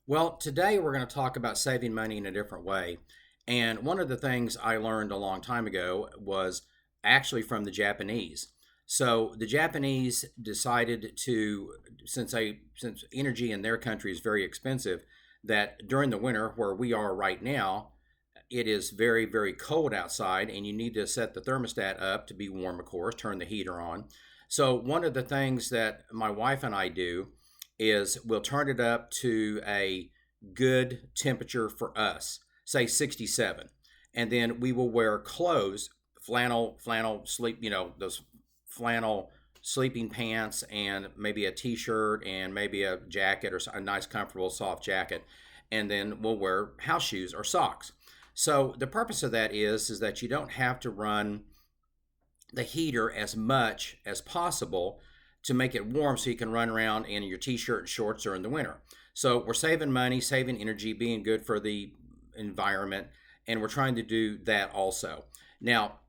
Well, today we're going to talk about saving money in a different way. And one of the things I learned a long time ago was actually from the Japanese. So the Japanese decided to, since energy in their country is very expensive, that during the winter where we are right now, it is very, very cold outside, and you need to set the thermostat up to be warm, of course, turn the heater on. So, one of the things that my wife and I do is we'll turn it up to a good temperature for us, say 67. And then we will wear clothes, flannel sleep, those flannel sleeping pants and maybe a t-shirt and maybe a jacket or a nice comfortable soft jacket, and then we'll wear house shoes or socks. So the purpose of that is that you don't have to run the heater as much as possible to make it warm so you can run around in your t-shirt and shorts during the winter. So we're saving money, saving energy, being good for the environment, and we're trying to do that also. Now,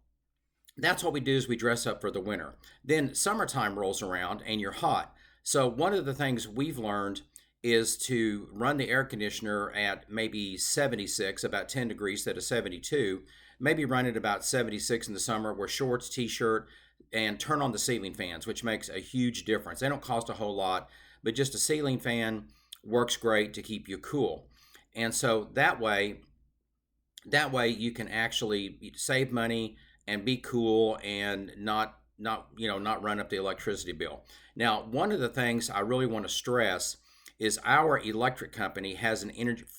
that's what we do is we dress up for the winter. Then summertime rolls around and you're hot. So one of the things we've learned is to run the air conditioner at maybe 76, about 10 degrees instead of 72. Maybe run it about 76 in the summer, wear shorts, t-shirt, and turn on the ceiling fans, which makes a huge difference. They don't cost a whole lot, but just a ceiling fan works great to keep you cool. And so that way you can actually save money and be cool and not run up the electricity bill. Now, one of the things I really want to stress is our electric company has an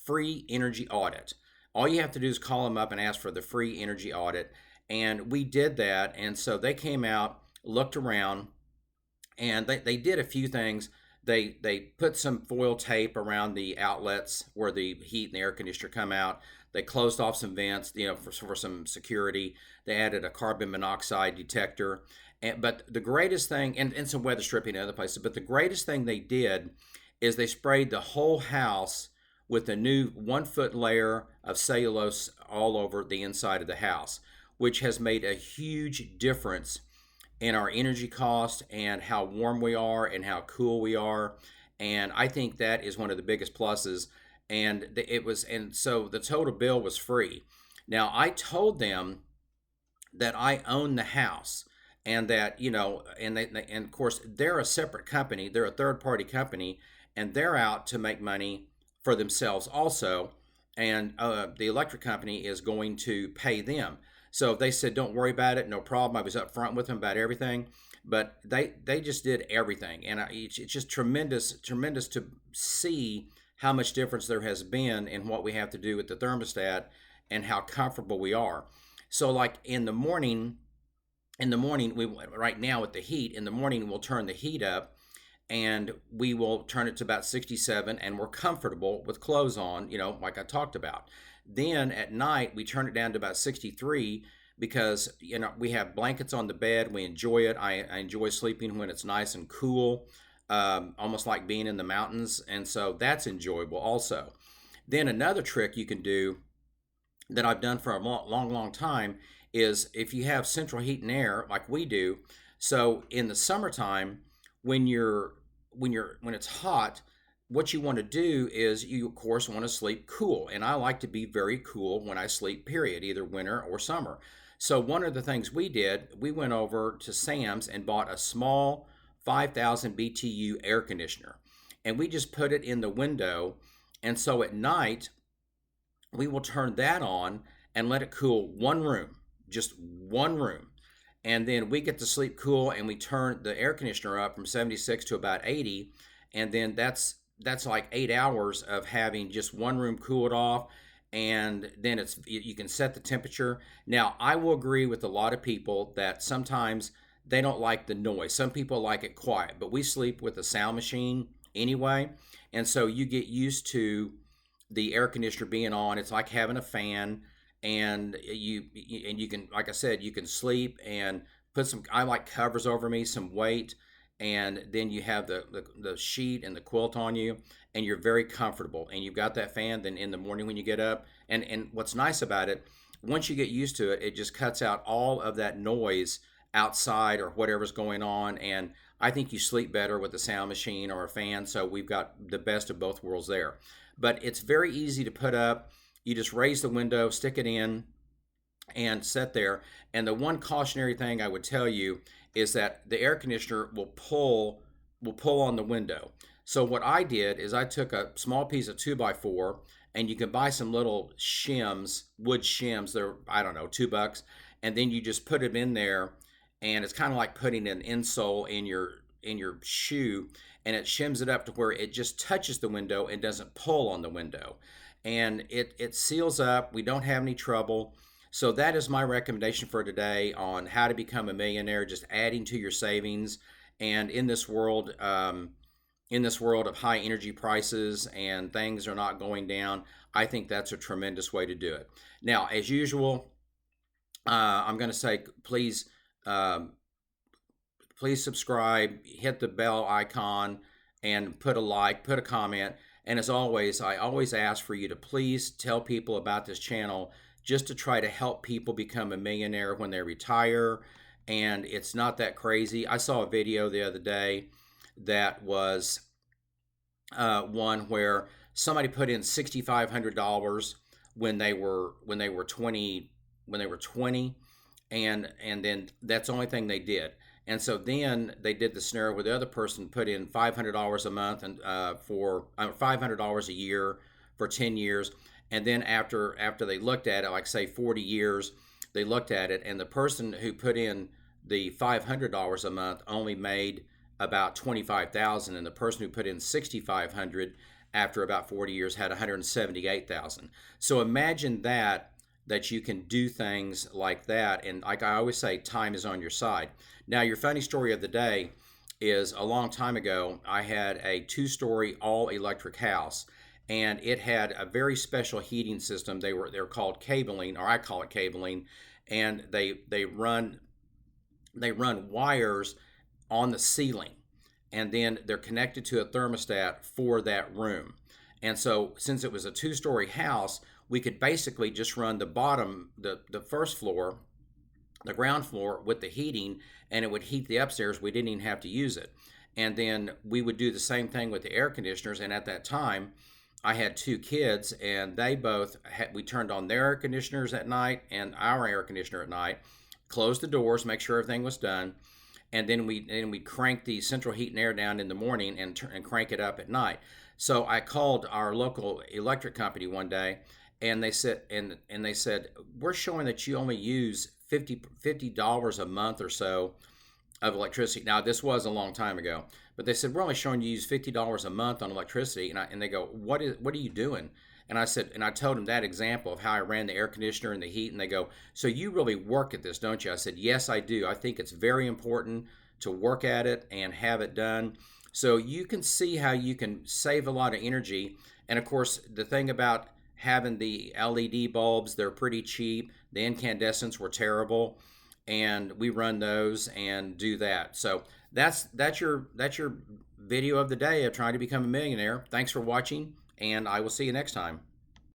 free energy audit. All you have to do is call them up and ask for the free energy audit. And we did that. And so they came out, looked around, and they did a few things. They put some foil tape around the outlets where the heat and the air conditioner come out. They closed off some vents, for some security. They added a carbon monoxide detector. But the greatest thing, and some weather stripping in other places, but the greatest thing they did is they sprayed the whole house with a new 1 foot layer of cellulose all over the inside of the house, which has made a huge difference in our energy cost and how warm we are and how cool we are. And I think that is one of the biggest pluses. And so the total bill was free. Now I told them that I own the house and that, and of course they're a separate company, they're a third party company, and they're out to make money for themselves also. And the electric company is going to pay them. So they said, don't worry about it, no problem. I was upfront with them about everything, but they just did everything. And it's just tremendous to see how much difference there has been in what we have to do with the thermostat and how comfortable we are. So like in the morning, we right now with the heat, in the morning we'll turn the heat up and we will turn it to about 67 and we're comfortable with clothes on, like I talked about. Then at night we turn it down to about 63 because we have blankets on the bed. We enjoy it. I enjoy sleeping when it's nice and cool, almost like being in the mountains, and so that's enjoyable also. Then another trick you can do that I've done for a long time is if you have central heat and air like we do. So in the summertime, when it's hot, what you want to do is you of course want to sleep cool, and I like to be very cool when I sleep, period, either winter or summer. So one of the things we did, we went over to Sam's and bought a small 5,000 BTU air conditioner, and we just put it in the window. And so at night we will turn that on and let it cool one room, just one room. And then we get to sleep cool, and we turn the air conditioner up from 76 to about 80. And then that's like 8 hours of having just one room cooled off. And then you can set the temperature. Now, I will agree with a lot of people that sometimes they don't like the noise. Some people like it quiet, but we sleep with a sound machine anyway. And so you get used to the air conditioner being on. It's like having a fan, and you can, like I said, you can sleep and put some, I like covers over me, some weight, and then you have the sheet and the quilt on you, and you're very comfortable, and you've got that fan. Then in the morning when you get up, and what's nice about it, once you get used to it, it just cuts out all of that noise outside or whatever's going on. And I think you sleep better with a sound machine or a fan, so we've got the best of both worlds there. But it's very easy to put up. You just raise the window, stick it in, and sit there. And the one cautionary thing I would tell you is that the air conditioner will pull on the window. So what I did is I took a small piece of 2x4, and you can buy some little shims, wood shims. They're, I don't know, $2, and then you just put it in there, and it's kind of like putting an insole in your shoe, and it shims it up to where it just touches the window and doesn't pull on the window, and it seals up. We don't have any trouble. So that is my recommendation for today on how to become a millionaire, just adding to your savings. And in this world of high energy prices and things are not going down, I think that's a tremendous way to do it. Now, as usual, I'm going to say um, please subscribe, hit the bell icon, and put a like, put a comment. And as always, I always ask for you to please tell people about this channel, just to try to help people become a millionaire when they retire. And it's not that crazy. I saw a video the other day that was one where somebody put in $6,500 when they were 20, and then that's the only thing they did. And so then they did the scenario where the other person put in $500 a month and for $500 a year for 10 years. And then after they looked at it, like say 40 years, they looked at it, and the person who put in the $500 a month only made about 25,000, and the person who put in 6,500 after about 40 years had 178,000. So imagine that you can do things like that, and like I always say, time is on your side. Now, your funny story of the day is a long time ago, I had a 2-story all electric house, and it had a very special heating system. They're called cabling, or I call it cabling, and they run wires on the ceiling, and then they're connected to a thermostat for that room. And so since it was a 2-story house, we could basically just run the bottom, the first floor, the ground floor with the heating, and it would heat the upstairs. We didn't even have to use it. And then we would do the same thing with the air conditioners. And at that time, I had 2 kids, and we turned on their air conditioners at night and our air conditioner at night, closed the doors, make sure everything was done, and then we crank the central heat and air down in the morning and crank it up at night. So I called our local electric company one day, and they said we're showing that you only use $50 a month or so of electricity. Now, this was a long time ago, but they said we're only showing you use $50 a month on electricity, and they go, what are you doing? And I told them that example of how I ran the air conditioner and the heat, and they go, so you really work at this, don't you? I said, yes, I do. I think it's very important to work at it and have it done. So you can see how you can save a lot of energy. And of course, the thing about having the LED bulbs, they're pretty cheap. The incandescents were terrible, and we run those and do that. So that's your video of the day of trying to become a millionaire. Thanks for watching, and I will see you next time.